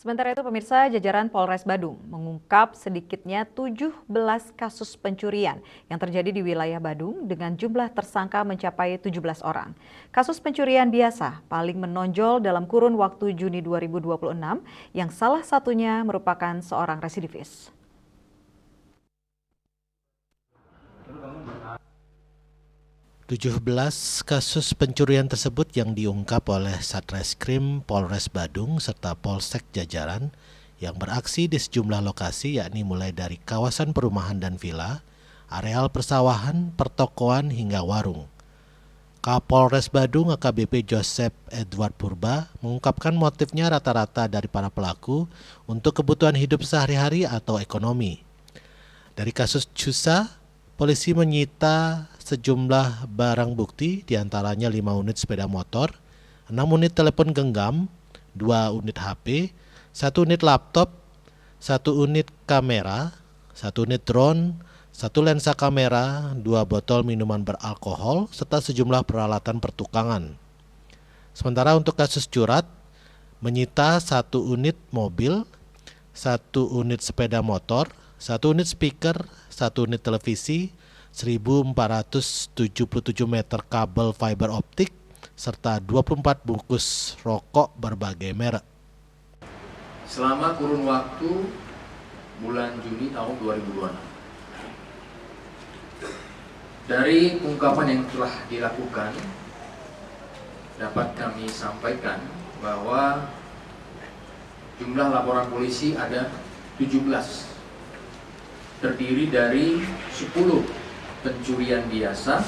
Sementara itu pemirsa, jajaran Polres Badung mengungkap sedikitnya 17 kasus pencurian yang terjadi di wilayah Badung dengan jumlah tersangka mencapai 17 orang. Kasus pencurian biasa paling menonjol dalam kurun waktu Juni 2026 yang salah satunya merupakan seorang residivis. 17 kasus pencurian tersebut yang diungkap oleh Satreskrim Polres Badung serta Polsek jajaran yang beraksi di sejumlah lokasi yakni mulai dari kawasan perumahan dan vila, areal persawahan, pertokoan hingga warung. Kapolres Badung AKBP Joseph Edward Purba mengungkapkan motifnya rata-rata dari para pelaku untuk kebutuhan hidup sehari-hari atau ekonomi. Dari kasus Cusa, polisi menyita sejumlah barang bukti, diantaranya 5 unit sepeda motor, 6 unit telepon genggam, 2 unit HP, 1 unit laptop, 1 unit kamera, 1 unit drone, 1 lensa kamera, 2 botol minuman beralkohol, serta sejumlah peralatan pertukangan. Sementara untuk kasus curat, menyita 1 unit mobil, 1 unit sepeda motor, 1 unit speaker, 1 unit televisi, 1.477 meter kabel fiber optik, serta 24 bungkus rokok berbagai merek. Selama kurun waktu bulan Juni tahun 2026. Dari ungkapan yang telah dilakukan, dapat kami sampaikan bahwa jumlah laporan polisi ada 17. Terdiri dari 10 pencurian biasa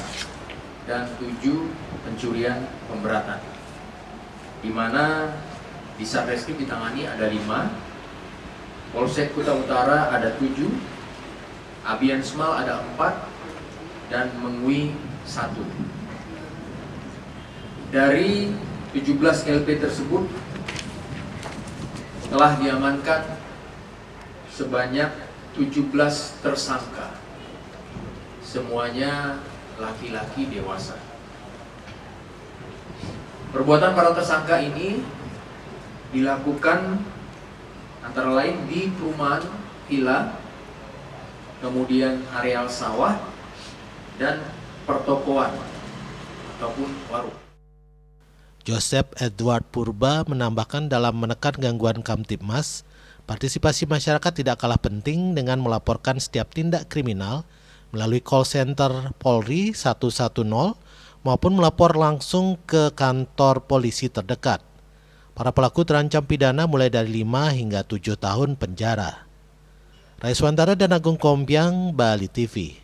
dan 7 pencurian pemberatan, di mana di Satreskrim ditangani ada 5, Polsek Kuta Utara ada 7, Abian Smal ada 4, dan Mengwi 1. Dari 17 LP tersebut telah diamankan sebanyak 17 tersangka, semuanya laki-laki dewasa. Perbuatan para tersangka ini dilakukan antara lain di perumahan villa, kemudian areal sawah, dan pertokoan ataupun warung. Joseph Edward Purba menambahkan dalam menekan gangguan Kamtibmas, partisipasi masyarakat tidak kalah penting dengan melaporkan setiap tindak kriminal melalui call center Polri 110 maupun melapor langsung ke kantor polisi terdekat. Para pelaku terancam pidana mulai dari 5 hingga 7 tahun penjara. Raiswantara dan Agung Kompiang, Bali TV.